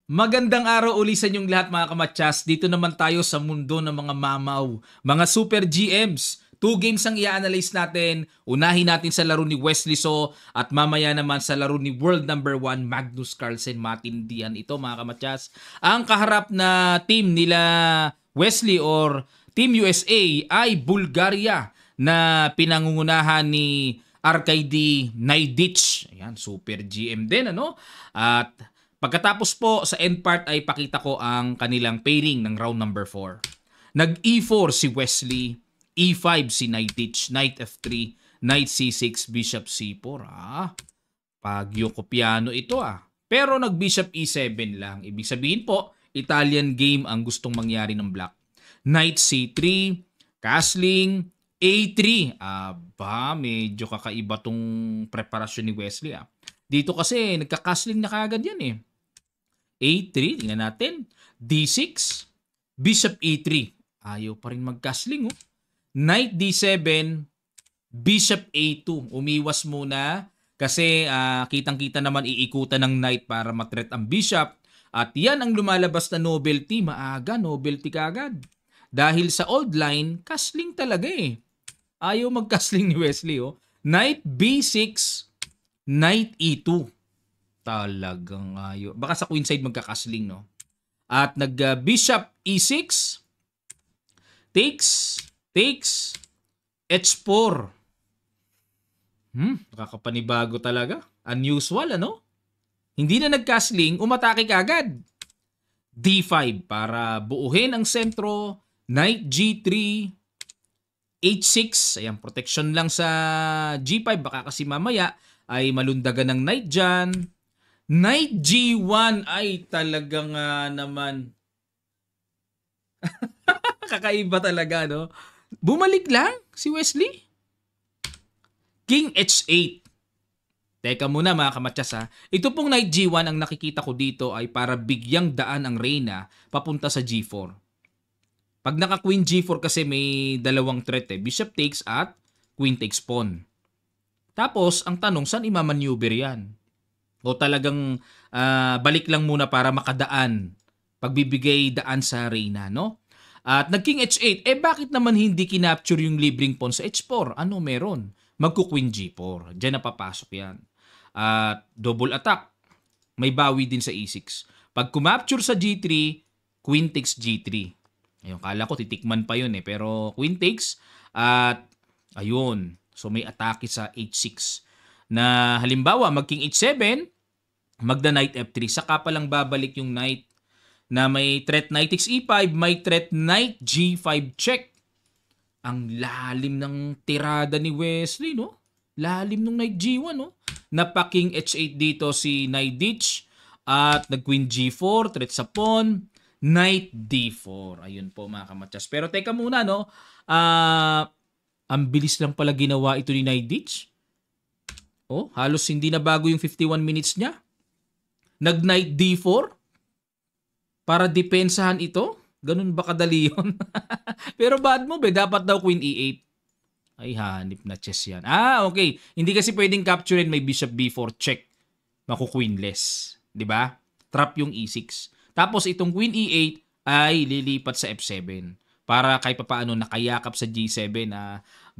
Magandang araw uli sa inyong lahat mga kamatsas. Dito naman tayo sa mundo ng mga mamaw, mga super GMs. Two games ang i-analyze natin. Unahin natin sa laro ni Wesley So at mamaya naman sa laro ni world number 1 Magnus Carlsen. Matindihan ito mga kamatsas. Ang kaharap na team nila Wesley or Team USA ay Bulgaria na pinangungunahan ni Arkady Naiditch. Ayan, super GM din ano? At pagkatapos po sa end part ay pakita ko ang kanilang pairing ng round number 4. Nag E4 si Wesley, E5 si Naiditch, Knight F3, Knight C6, Bishop C4. Pagyo Kopiano ito Pero nag Bishop E7 lang. Ibig sabihin po, Italian game ang gustong mangyari ng black. Knight C3, castling, A3. Medyo kakaiba tong preparasyon ni Wesley Dito kasi nagka-castling na kagad yan A3, tingnan natin. D6, Bishop E3. Ayaw pa rin mag-castling Knight D7, Bishop A2. Umiwas muna kasi kitang-kita naman iikutan ng Knight para matreat ang Bishop. At yan ang lumalabas na novelty. Maaga, novelty kagad. Dahil sa old line, castling talaga Ayaw mag-castling ni Wesley Knight B6, Knight E2. Talagang ayaw. Baka sa queen side magkakasling, no? At nag-bishop E6, takes, H4. Nakakapanibago talaga. Unusual, ano? Hindi na nag-castling, umatake kagad. D5 para buuhin ang sentro. Knight G3, H6. Ayan, protection lang sa G5. Baka kasi mamaya ay malundagan ng knight dyan. Knight G1 ay talagang naman kakaiba talaga, no? Bumalik lang si Wesley. King H8. Teka muna mga kamatsas Ito pong Knight G1 ang nakikita ko dito ay para bigyang daan ang reyna papunta sa G4. Pag naka Queen G4 kasi may dalawang threat Bishop takes at Queen takes pawn. Tapos ang tanong, saan imamaneuver yan? O talagang balik lang muna para makadaan, pagbibigay daan sa reyna, no? At nag-king H8, bakit naman hindi kinapture yung libreng pawn sa H4? Ano meron? Magku-queen G4. Diyan napapasok yan. At double attack, may bawi din sa E6. Pag kumapture sa G3, queen takes G3. Ayun, kala ko titikman pa yun pero queen takes at ayun. So may atake sa H6. Na halimbawa mag-king H7, magda knight F3, saka pa lang babalik yung knight na may threat knight takes E5, may threat knight G5 check. Ang lalim ng tirada ni Wesley, no? Lalim ng knight G1, no? Napa-king H8 dito si Naiditch at nag-queen G4, threat sa pawn, knight D4. Ayun po mga kamatsas. Pero teka muna, no? Ang bilis lang pala ginawa ito ni Naiditch. Halos hindi na bago yung 51 minutes niya. Nag-knight D4 para depensahan ito. Ganun ba kadali yun? Pero bad move dapat daw queen E8. Ay, hanip na chess yan. Okay. Hindi kasi pwedeng capturein may bishop B4 check. Maku-queenless. 'Di ba? Trap yung E6. Tapos itong queen E8 ay lilipat sa F7 para kahit papaano nakayakap sa G7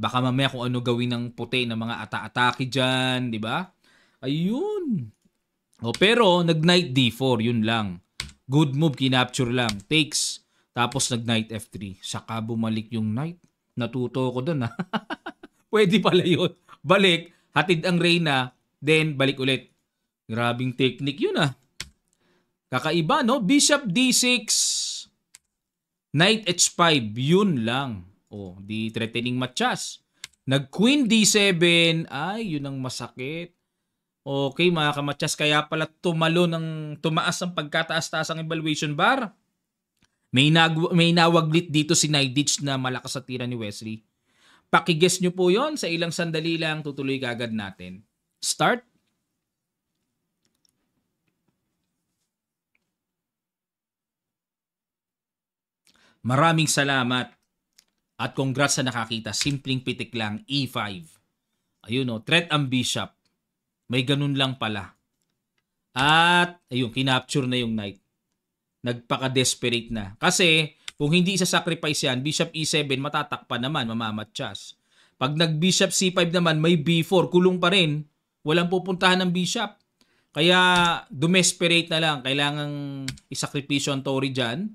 baka mamaya kung ano gawin ng puti ng mga ata-atake dyan, di ba? Ayun. Pero nag-knight D4, yun lang. Good move, kinapture lang. Takes. Tapos nag-knight F3. Saka bumalik yung knight. Natuto ko dun Pwede pala yun. Balik, hatid ang reyna, then balik ulit. Grabing technique yun Kakaiba, no? Bishop D6. Knight H5. Yun lang. Di threatening matchas. Nag-queen D7. Ay, yun ang masakit. Okay, mga kamatsas. Kaya pala tumaas ang pagkataas-taas ang evaluation bar. May nawaglit dito si Naiditch na malakas sa tira ni Wesley. Pakiguess nyo po yon sa ilang sandali lang. Tutuloy kagad natin. Start. Maraming salamat. At congrats sa nakakita. Simpleng pitik lang. E5. Ayun threat ang bishop. May ganun lang pala. At ayun, kinapture na yung knight. Nagpaka-desperate na. Kasi, kung hindi isa-sacrifice yan, Bishop E7, matatakpan naman, mamamatchas. Pag nag-Bishop C5 naman, may B4, kulong pa rin. Walang pupuntahan ng Bishop. Kaya, dumesperate na lang. Kailangang isakripisyo ang Tory dyan.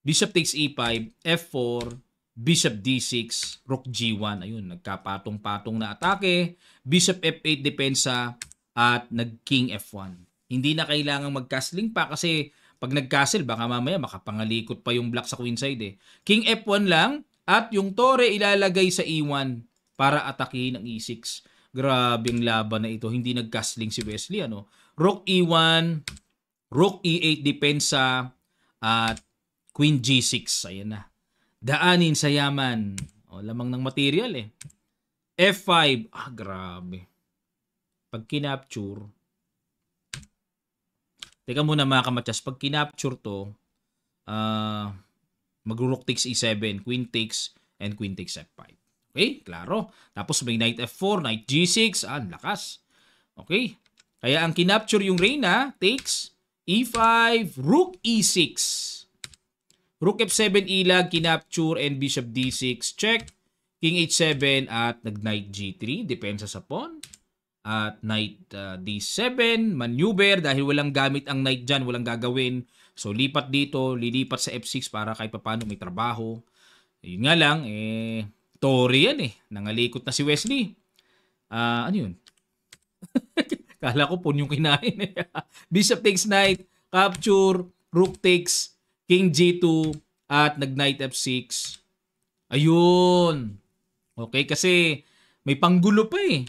Bishop takes E5, F4, Bishop D6, Rook G1. Ayun, nagkapatong-patong na atake. Bishop F8 depensa at nag-King F1. Hindi na kailangang mag-castling pa kasi pag nag-castle, baka mamaya makapangalikot pa yung black sa queen side eh. King F1 lang at yung Torre ilalagay sa E1 para atakihin ang E6. Grabing laban na ito. Hindi nag-castling si Wesley. Ano? Rook E1, Rook E8 depensa at Queen G6. Ayan na. Daanin sa yaman. O, lamang ng material eh. F5. Grabe. Pag kinapture, teka muna mga kamatyas, pag kinapture to, mag-rook takes E7, queen takes, and queen takes F5. Okay, klaro. Tapos may knight F4, knight G6, lakas. Okay, kaya ang kinapture yung reyna, takes, E5, rook E6. Rook F7 ilag, kinapture, and bishop D6, check. King H7 at nag-knight G3, depensa sa pawn. At knight D7, maneuver dahil walang gamit ang knight dyan, walang gagawin. So lipat dito, lilipat sa F6 para kahit paano may trabaho. Yun nga lang, Tory yan eh. Nangalikot na si Wesley. Ano yun? Kala ko po yung kinain eh. Bishop takes knight, capture, rook takes, king G2, at nag-knight F6. Ayun. Okay, kasi may panggulo pa eh.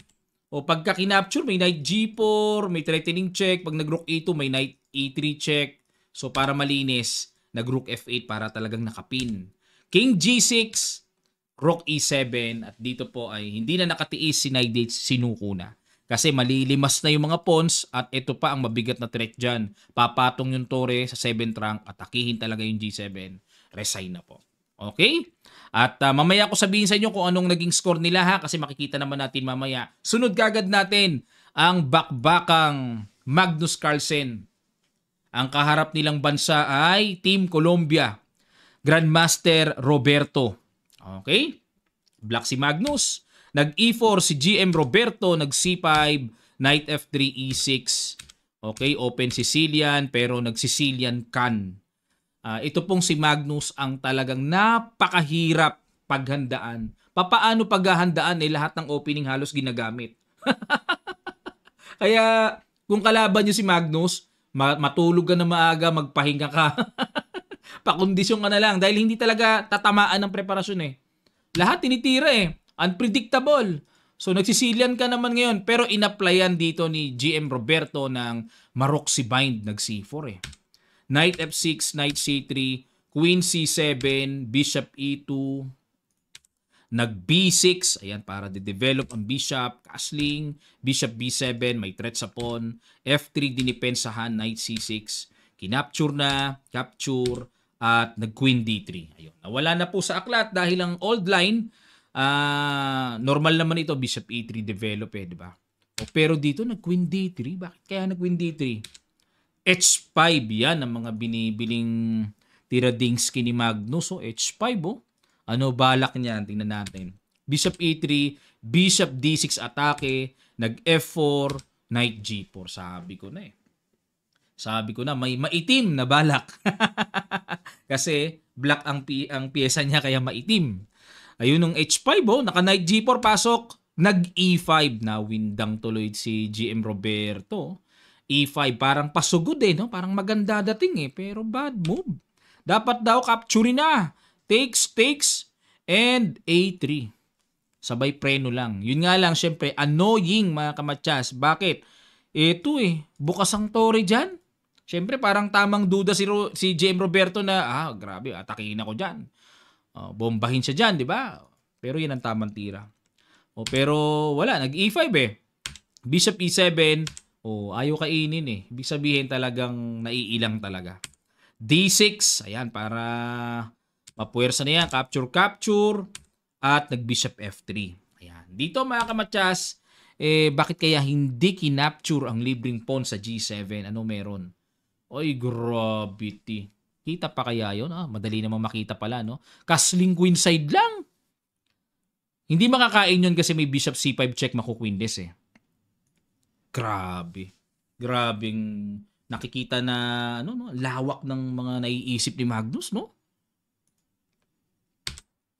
O pagka kinapture, may knight G4, may threatening check. Pag nag-rook E2, may knight E3 check. So para malinis, nag-rook F8 para talagang nakapin. King G6, rook E7. At dito po ay hindi na nakatiis si knight H, sinuko na. Kasi malilimas na yung mga pawns at ito pa ang mabigat na threat dyan. Papatong yung Torre sa 7th rank, atakihin talaga yung G7. Resign na po. Okay? At mamaya ko sabihin sa inyo kung anong naging score nila ha kasi makikita naman natin mamaya. Sunod kagad natin ang bakbakang Magnus Carlsen. Ang kaharap nilang bansa ay Team Colombia. Grandmaster Roberto. Okay? Black si Magnus. Nag-E4 si GM Roberto. Nag-C5. Knight F3, E6. Okay? Open Sicilian pero nag-Sicilian Can. Ito pong si Magnus ang talagang napakahirap paghandaan. Papaano paghahandaan lahat ng opening halos ginagamit. Kaya kung kalaban nyo si Magnus, matulog ka na maaga, magpahinga ka. Pakondisyon ka na lang dahil hindi talaga tatamaan ng preparasyon eh. Lahat tinitira eh. Unpredictable. So nagsisilian ka naman ngayon pero inapplyan dito ni GM Roberto ng Maroxy Bind, nag-C4 eh. Knight F6, Knight C3, Queen C7, Bishop E2, nag-B6, ayan para de-develop ang Bishop, castling, Bishop B7, may threat sa pawn, F3 dinipensahan, Knight C6, kinapture na, capture, at nag-Queen D3. Ayun, nawala na po sa aklat dahil ang old line, normal naman ito, Bishop E3 develop eh, di ba? Pero dito nag-Queen D3, bakit kaya nag-Queen D3? H5 yan ang mga binibiling Tiradingsky ni Magnus. So H5 oh. Ano balak niyan? Tingnan natin. Bishop E3, Bishop D6 atake, nag F4, Knight G4. Sabi ko na eh. Sabi ko na may maitim na balak. Kasi black ang piyesa niya kaya maitim. Ayun ng H5 oh, naka Knight G4 pasok, nag E5 na windang tuloy si GM Roberto. E5, parang pasugod eh, no? Parang maganda dating eh, pero bad move. Dapat daw capture na. Takes, and A3. Sabay preno lang. Yun nga lang, syempre, annoying mga kamatyas. Bakit? Ito eh, bukas ang Torre dyan. Syempre, parang tamang duda si GM Roberto na, grabe, atakihin ako dyan. Bombahin siya dyan, di ba? Pero yan ang tamang tira. Pero wala, nag-E5 eh. Bishop E7, ayaw kainin eh. Ibig sabihin talagang naiilang talaga. D6, ayan, para mapuwersa na yan. Capture, at nag-Bishop F3. Ayan. Dito mga kamatyas, bakit kaya hindi kinapture ang libreng pawn sa G7? Ano meron? Oy, gravity. Kita pa kaya yun? Madali namang makita pala, no? Castling queenside lang. Hindi makakain yun kasi may bishop c5 check makukwindes eh. Grabe. Grabing nakikita na lawak ng mga naiisip ni Magnus, no?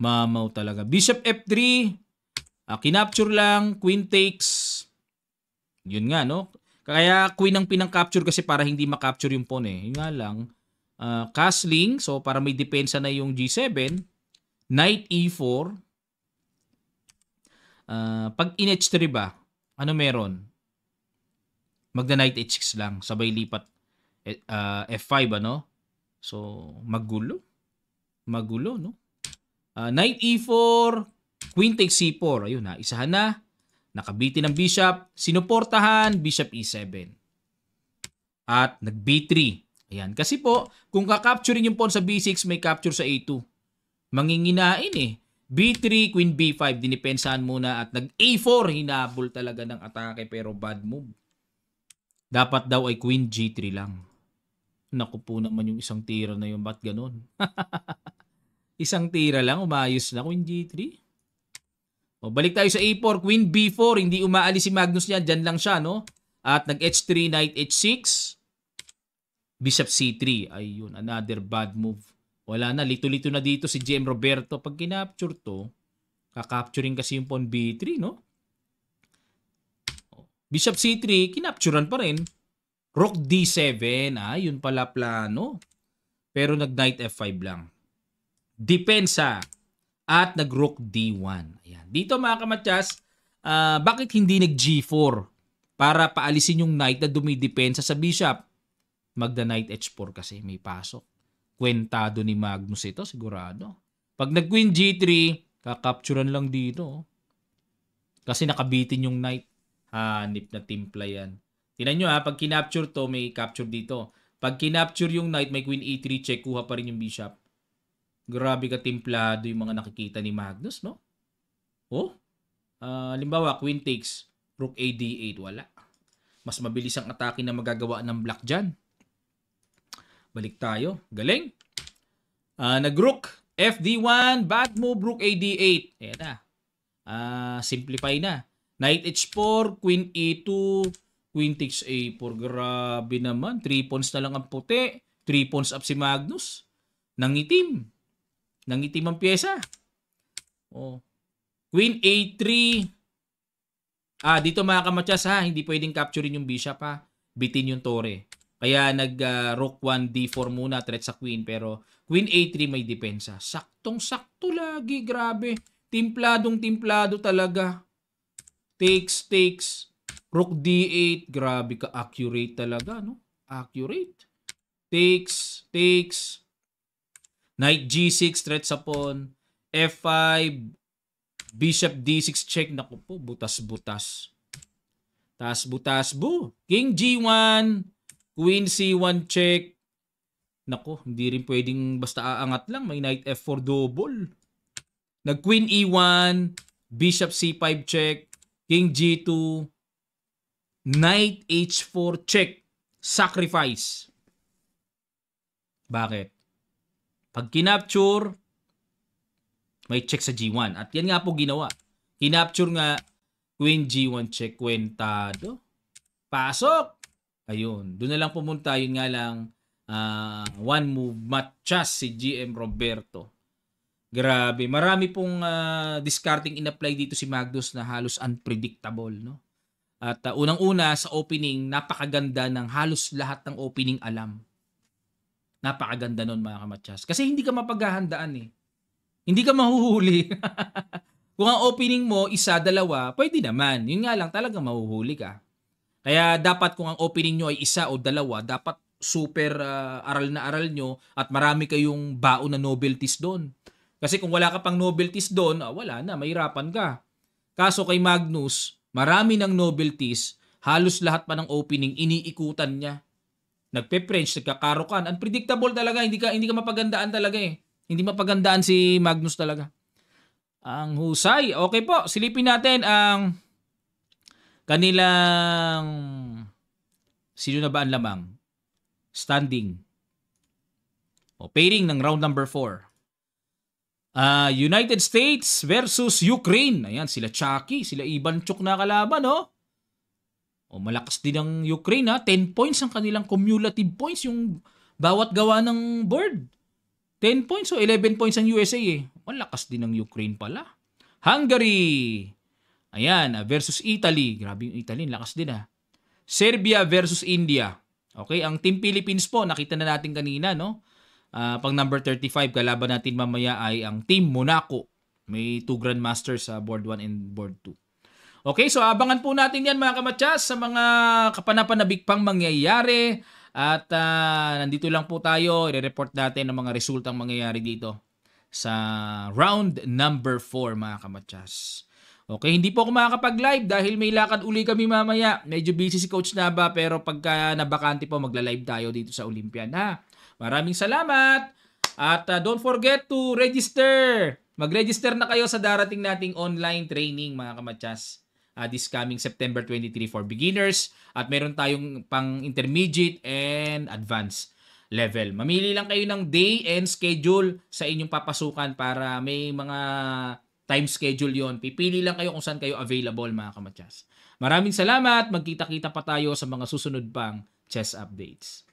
Mamaw talaga. Bishop f3. Kinapture lang. Queen takes. Yun nga, no? Kaya queen ang pinang-capture kasi para hindi makapture yung pawn eh. Yun nga lang. Castling. So, para may depensa na yung g7. Knight e4. Pag in h3 ba, ano meron? Magda knight h6 lang. Sabay lipat f5, ano? So, magulo. Magulo, no? Knight e4. Queen takes c4. Ayun na. Isahan na. Nakabitin ng bishop. Sinuportahan. Bishop e7. At nag b3. Ayan. Kasi po, kung kakapturein yung pawn sa b6, may capture sa a2. Manginginain eh. b3, queen b5, dinipensahan muna at nag-a4, hinabol talaga ng atake pero bad move. Dapat daw ay queen g3 lang. Naku po naman yung isang tira na yun. Ba't ganun? Isang tira lang, umayos na queen g3. O, balik tayo sa a4, queen b4, hindi umaalis si Magnus niya, dyan lang siya, no? At nag-h3, knight h6, bishop c3. Ayun, another bad move. Wala na, lito-lito na dito si GM Roberto. Pag kinapture to, kakapturing kasi yung pawn b3, no? Bishop c3, kinapturan pa rin. Rook d7, yun pala plano. Pero nag-knight f5 lang. Depensa. At nag-rook d1. Ayan. Dito mga kamatyas, bakit hindi nag-g4? Para paalisin yung knight na dumidepensa sa bishop. Magda-knight h4 kasi may pasok. Kwentado ni Magnus ito, sigurado. Pag nag-queen g3, kakapturan lang dito. Kasi nakabitin yung knight. Hanip na timpla yan. Tingnan nyo pag kinapture to, may capture dito. Pag kinapture yung knight, may queen e3 check, kuha pa rin yung bishop. Grabe ka timplado yung mga nakikita ni Magnus, no? Halimbawa, queen takes, rook a d8, wala. Mas mabilis ang atake na magagawa ng black dyan. Balik tayo. Galing. Nag-rook. FD1. Bad move. Rook a d8. Ayan na. Simplify na. Knight h4. Queen e2. Queen takes a4. Grabe naman. 3 pawns na lang ang puti. 3 pawns up si Magnus. Nangitim. Nangitim ang pyesa. Queen a3. Dito mga kamatyas hindi pwedeng capturein yung bishop Bitin yung tore. Kaya nag-rook 1 d4 muna, threat sa queen. Pero queen a3 may depensa. Saktong-sakto lagi. Grabe. Timpladong-timplado talaga. Takes. Rook d8. Grabe ka. Accurate talaga, no? Accurate. Takes. Knight g6, threat sa pawn. f5. Bishop d6 check. Naku po, butas-butas. Tas bu. King g1. Queen c1 check. Nako, hindi rin pwedeng basta aangat lang. May knight f4 double. Nag-queen e1. Bishop c5 check. King g2. Knight h4 check. Sacrifice. Bakit? Pag kinapture, may check sa g1. At yan nga po ginawa. Kinapture nga. Queen g1 check. Kwentado. Pasok. Ayun, doon na lang pumunta. Yun nga lang, one move matchas si GM Roberto. Grabe, marami pong discarding in-apply dito si Magnus na halos unpredictable, no? At unang-una sa opening, napakaganda ng halos lahat ng opening alam. Napakaganda nun mga kamatyas. Kasi hindi ka mapaghahandaan eh. Hindi ka mahuhuli. Kung ang opening mo, isa, dalawa, pwede naman. Yun nga lang, talagang mahuhuli ka. Kaya dapat kung ang opening nyo ay isa o dalawa, dapat super aral na aral nyo at marami kayong baon na novelties doon. Kasi kung wala ka pang novelties doon, wala na, mahirapan ka. Kaso kay Magnus, marami ng novelties, halos lahat pa ng opening, iniikutan niya. Nagpe-French, nagkakarokan. Unpredictable talaga, hindi ka mapagandaan talaga eh. Hindi mapagandaan si Magnus talaga. Ang husay. Okay po, silipin natin ang kanilang sino na ba ang lamang? Standing. O, pairing ng round number 4. United States versus Ukraine. Ayan, sila Chucky, sila Ivanchuk na kalaban, no? O, malakas din ang Ukraine, ha? 10 points ang kanilang cumulative points, yung bawat gawa ng board. 10 points, so 11 points ang USA, eh. Malakas din ang Ukraine pala. Hungary. Ayan, versus Italy. Grabe yung Italy, lakas din, ha? Serbia versus India. Okay, ang Team Philippines po, nakita na natin kanina, no? Pang number 35, kalaban natin mamaya ay ang Team Monaco. May 2 Grandmasters sa board 1 and board 2. Okay, so abangan po natin yan mga kamatsas sa mga kapanapanabik pang mangyayari. At nandito lang po tayo, i-report natin ang mga resultang mangyayari dito sa round number 4 mga kamatsas. Okay, hindi po ako makakapag-live dahil may lakad uli kami mamaya. Medyo busy si Coach Naba pero pagka nabakante po magla-live tayo dito sa Olympian, ha. Maraming salamat at don't forget to register. Mag-register na kayo sa darating nating online training mga kamatsas. This coming September 23 for beginners at meron tayong pang intermediate and advanced level. Mamili lang kayo ng day and schedule sa inyong papasukan para may mga time schedule yon. Pipili lang kayo kung saan kayo available mga kamatsas. Maraming salamat. Magkita-kita pa tayo sa mga susunod pang chess updates.